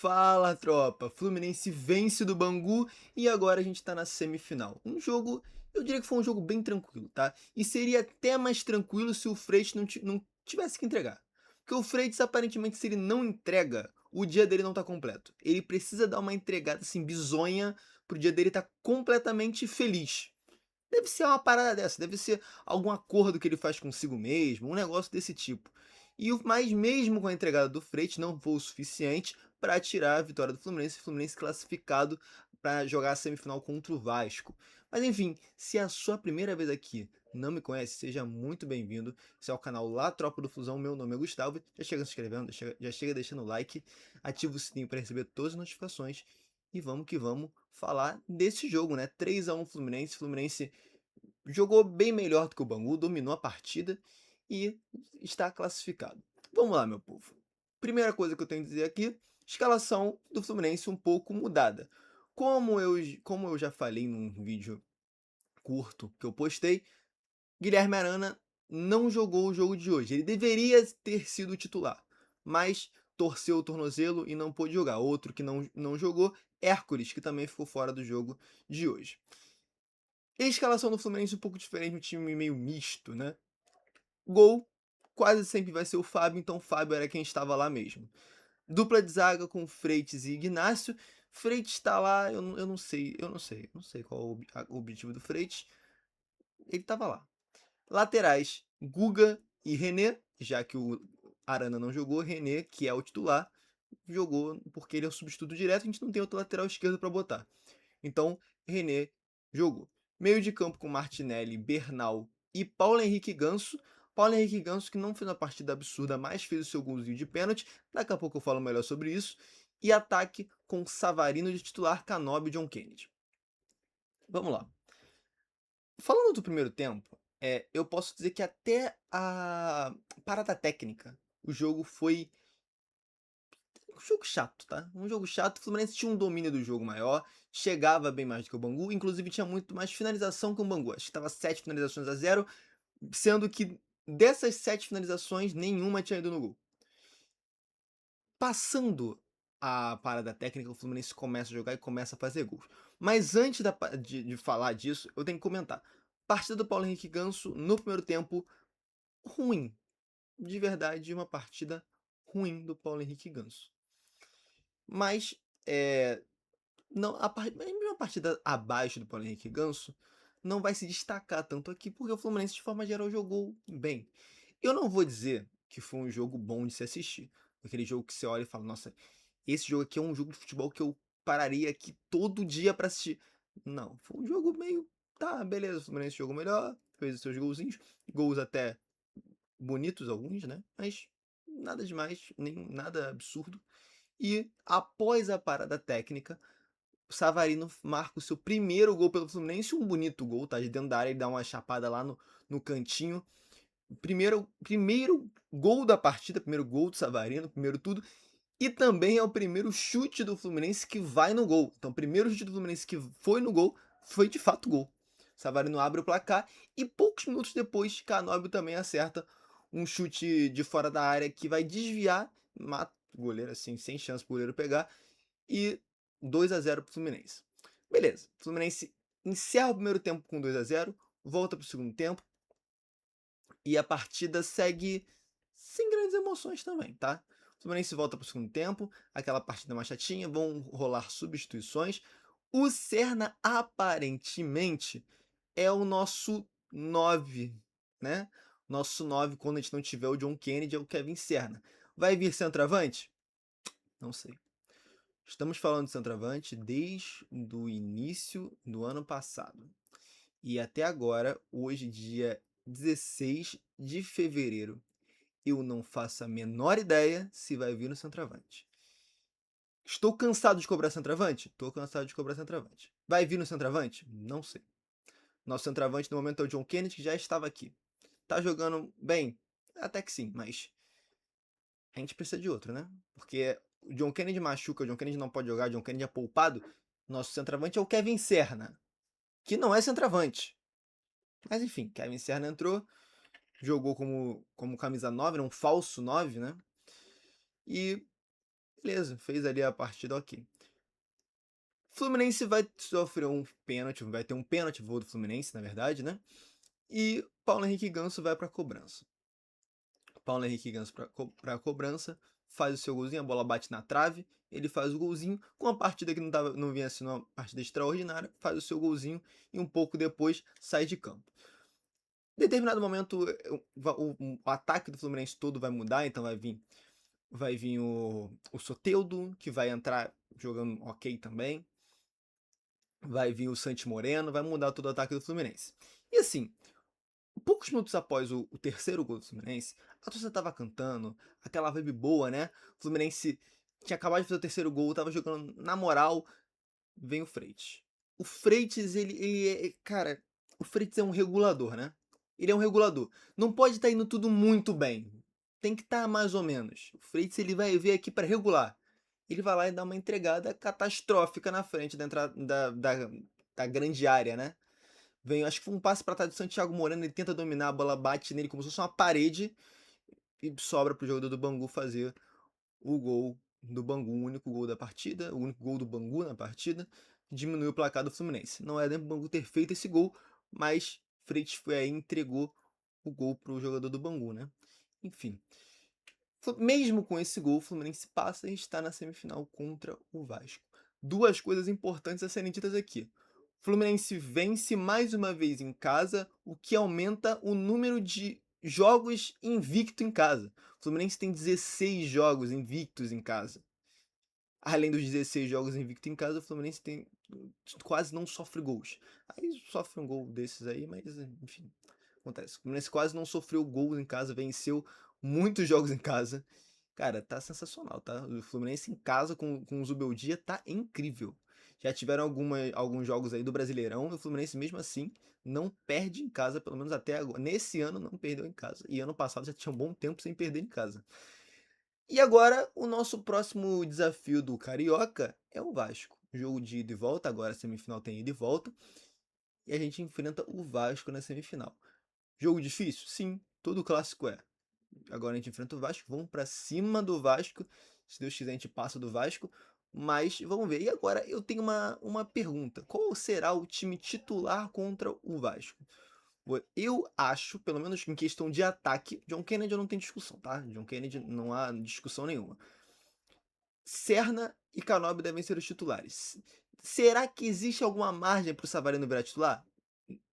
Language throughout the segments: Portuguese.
Fala, tropa! Fluminense vence do Bangu e agora a gente tá na semifinal. Um jogo, eu diria que foi um jogo bem tranquilo, tá? E seria até mais tranquilo se o Freitas não tivesse que entregar. Porque o Freitas, aparentemente, se ele não entrega, o dia dele não tá completo. Ele precisa dar uma entregada assim bizonha pro dia dele estar completamente feliz. Deve ser uma parada dessa, deve ser algum acordo que ele faz consigo mesmo, um negócio desse tipo. Mas mesmo com a entregada do Freitas, não foi o suficiente para tirar a vitória do Fluminense, o Fluminense classificado para jogar a semifinal contra o Vasco. Mas enfim, se é a sua primeira vez aqui, não me conhece, seja muito bem-vindo. Esse é o canal La Tropa do Flusão, meu nome é Gustavo. Já chega se inscrevendo, já chega deixando o like, ativa o sininho para receber todas as notificações. E vamos que vamos falar desse jogo, né? 3 a 1 Fluminense. Fluminense jogou bem melhor do que o Bangu, dominou a partida e está classificado. Vamos lá, meu povo. Primeira coisa que eu tenho a dizer aqui, escalação do Fluminense um pouco mudada. Como eu já falei num vídeo curto que eu postei, Guilherme Arana não jogou o jogo de hoje. Ele deveria ter sido titular, mas torceu o tornozelo e não pôde jogar. Outro que não jogou, Hércules, que também ficou fora do jogo de hoje. E a escalação do Fluminense um pouco diferente, um time meio misto, né? Gol, quase sempre vai ser o Fábio, então o Fábio era quem estava lá mesmo. Dupla de zaga com Freitas e Ignacio. Freitas está lá, eu não sei qual é o objetivo do Freitas. Ele estava lá. Laterais, Guga e René, já que o Arana não jogou, René, que é o titular, jogou porque ele é o substituto direto, a gente não tem outro lateral esquerdo para botar. Então, René jogou. Meio de campo com Martinelli, Bernal e Paulo Henrique Ganso. Paulo Henrique Ganso que não fez uma partida absurda, mas fez o seu golzinho de pênalti. Daqui a pouco eu falo melhor sobre isso. E ataque com Savarino de titular, Canobi e John Kennedy. Vamos lá. Falando do primeiro tempo, eu posso dizer que até a parada técnica, o jogo foi um jogo chato, tá? Um jogo chato. O Fluminense tinha um domínio do jogo maior, chegava bem mais do que o Bangu, inclusive tinha muito mais finalização que o Bangu. Acho que estava 7 finalizações a 0, sendo que dessas 7 finalizações, nenhuma tinha ido no gol. Passando a parada técnica, o Fluminense começa a jogar e começa a fazer gols. Mas antes de falar disso, eu tenho que comentar. Partida do Paulo Henrique Ganso no primeiro tempo, ruim. De verdade, uma partida ruim do Paulo Henrique Ganso. Mas não, mesmo uma partida abaixo do Paulo Henrique Ganso não vai se destacar tanto aqui, porque o Fluminense, de forma geral, jogou bem. Eu não vou dizer que foi um jogo bom de se assistir. Aquele jogo que você olha e fala, nossa, esse jogo aqui é um jogo de futebol que eu pararia aqui todo dia pra assistir. Não, foi um jogo meio. Tá, beleza, o Fluminense jogou melhor, fez os seus golzinhos, gols até bonitos alguns, né? Mas nada demais, nem nada absurdo. E após a parada técnica, o Savarino marca o seu primeiro gol pelo Fluminense, um bonito gol, tá? De dentro da área, ele dá uma chapada lá no cantinho. Primeiro gol da partida, primeiro gol do Savarino, primeiro tudo. E também é o primeiro chute do Fluminense que vai no gol. Então, o primeiro chute do Fluminense que foi no gol foi de fato gol. Savarino abre o placar e poucos minutos depois, Canóbio também acerta um chute de fora da área que vai desviar, mata o goleiro assim, sem chance pro goleiro pegar, e 2 a 0 pro Fluminense. Beleza, o Fluminense encerra o primeiro tempo com 2 a 0, volta pro segundo tempo e a partida segue sem grandes emoções também, tá? O Fluminense volta pro segundo tempo, aquela partida mais chatinha, vão rolar substituições. O Serna aparentemente é o nosso 9, né? Nosso 9 quando a gente não tiver o John Kennedy é o Kevin Serna. Vai vir centroavante? Não sei. Estamos falando de centroavante desde o início do ano passado. E até agora, hoje, dia 16 de fevereiro, eu não faço a menor ideia se vai vir no centroavante. Estou cansado de cobrar centroavante? Estou cansado de cobrar centroavante. Vai vir no centroavante? Não sei. Nosso centroavante no momento é o John Kennedy, que já estava aqui. Tá jogando bem? Até que sim, mas a gente precisa de outro, né? Porque o John Kennedy machuca, o John Kennedy não pode jogar, o John Kennedy é poupado. Nosso centroavante é o Kevin Serna, que não é centroavante. Mas enfim, Kevin Serna entrou, jogou como camisa 9, um falso 9, né? E Beleza, fez ali a partida ok. Fluminense vai sofrer um pênalti, vai ter um pênalti, voo do Fluminense, na verdade, né? E Paulo Henrique Ganso vai pra cobrança. Paulo Henrique Ganso pra cobrança, faz o seu golzinho, a bola bate na trave, ele faz o golzinho, com a partida que não vinha sendo uma partida extraordinária, faz o seu golzinho e um pouco depois sai de campo. Em determinado momento, o ataque do Fluminense todo vai mudar, então vai vir o Soteldo, que vai entrar jogando ok também. Vai vir o Santi Moreno, vai mudar todo o ataque do Fluminense. E assim, poucos minutos após o terceiro gol do Fluminense, a torcida tava cantando, aquela vibe boa, né? O Fluminense tinha acabado de fazer o terceiro gol, tava jogando na moral, vem o Freitas. O Freitas, ele é. Cara, o Freitas é um regulador, né? Ele é um regulador. Não pode estar indo tudo muito bem. Tem que estar mais ou menos. O Freitas, ele vai vir aqui para regular. Ele vai lá e dá uma entregada catastrófica na frente da entrada da grande área, né? Vem, acho que foi um passe para trás do Santiago Moreno, ele tenta dominar, a bola bate nele como se fosse uma parede e sobra pro jogador do Bangu fazer o gol do Bangu, o único gol da partida, o único gol do Bangu na partida, diminuiu o placar do Fluminense. Não é nem pro Bangu ter feito esse gol, mas Freitas foi aí e entregou o gol pro jogador do Bangu, né? Enfim, mesmo com esse gol, o Fluminense passa e está na semifinal contra o Vasco. Duas coisas importantes a serem ditas aqui. O Fluminense vence mais uma vez em casa, o que aumenta o número de jogos invicto em casa. O Fluminense tem 16 jogos invictos em casa. Além dos 16 jogos invicto em casa, o Fluminense quase não sofre gols. Aí sofre um gol desses aí, mas enfim, acontece. O Fluminense quase não sofreu gols em casa, venceu muitos jogos em casa. Cara, tá sensacional, tá? O Fluminense em casa com o Zubeldia tá incrível. Já tiveram alguns jogos aí do Brasileirão e o Fluminense mesmo assim não perde em casa, pelo menos até agora. Nesse ano não perdeu em casa. E ano passado já tinha um bom tempo sem perder em casa. E agora, o nosso próximo desafio do Carioca é o Vasco. Jogo de ida e volta, agora a semifinal tem ida e volta. E a gente enfrenta o Vasco na semifinal. Jogo difícil? Sim, todo clássico é. Agora a gente enfrenta o Vasco, vamos pra cima do Vasco. Se Deus quiser, a gente passa do Vasco. Mas vamos ver. E agora eu tenho uma pergunta: qual será o time titular contra o Vasco? Eu acho, pelo menos em questão de ataque, John Kennedy não tem discussão, tá? John Kennedy não há discussão nenhuma. Serna e Canobi devem ser os titulares. Será que existe alguma margem para o Savarino virar titular?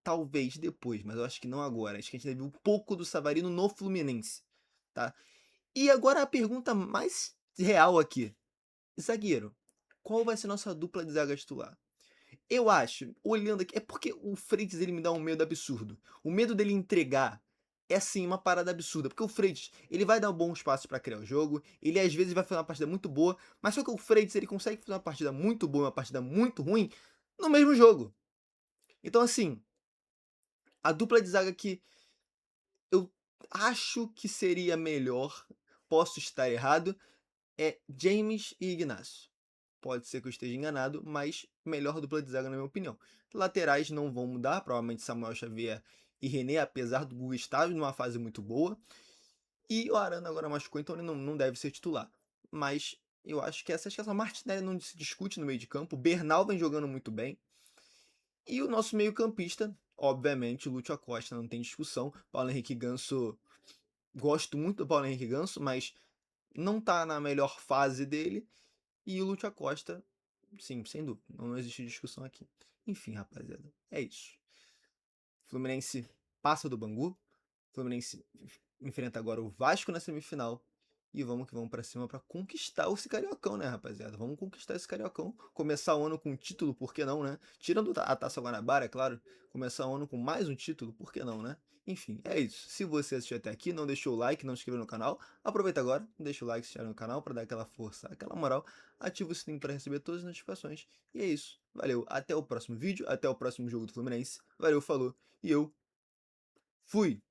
Talvez depois, mas eu acho que não agora. Acho que a gente deve ver um pouco do Savarino no Fluminense, tá? E agora a pergunta mais real aqui. Zagueiro, qual vai ser nossa dupla de zaga titular? Eu acho, olhando aqui, é porque o Freitas ele me dá um medo absurdo. O medo dele entregar é assim uma parada absurda, porque o Freitas, ele vai dar bons passos para criar o jogo, ele às vezes vai fazer uma partida muito boa, mas só que o Freitas ele consegue fazer uma partida muito boa, uma partida muito ruim no mesmo jogo. Então assim, a dupla de zaga que eu acho que seria melhor, posso estar errado, é James e Ignacio. Pode ser que eu esteja enganado, mas melhor dupla de zaga na minha opinião. Laterais não vão mudar, provavelmente Samuel Xavier e René, apesar do Guga estar numa fase muito boa. E o Arana agora machucou, então ele não deve ser titular. Mas eu acho que essa escalação Martinelli não se discute no meio de campo. O Bernal vem jogando muito bem. E o nosso meio-campista, obviamente, o Lúcio Acosta, não tem discussão. Paulo Henrique Ganso, gosto muito do Paulo Henrique Ganso, mas não tá na melhor fase dele. E o Lúcio Acosta, sim, sem dúvida, não existe discussão aqui. Enfim, rapaziada, é isso. Fluminense passa do Bangu, Fluminense enfrenta agora o Vasco na semifinal. E vamos que vamos pra cima pra conquistar esse Cariocão, né, rapaziada? Vamos conquistar esse Cariocão. Começar o ano com um título, por que não, né? Tirando a Taça Guanabara, é claro. Começar o ano com mais um título, por que não, né? Enfim, é isso. Se você assistiu até aqui, não deixou o like, não se inscreveu no canal, aproveita agora, deixa o like, se inscreve no canal pra dar aquela força, aquela moral. Ativa o sininho pra receber todas as notificações. E é isso. Valeu, até o próximo vídeo, até o próximo jogo do Fluminense. Valeu, falou. E eu fui!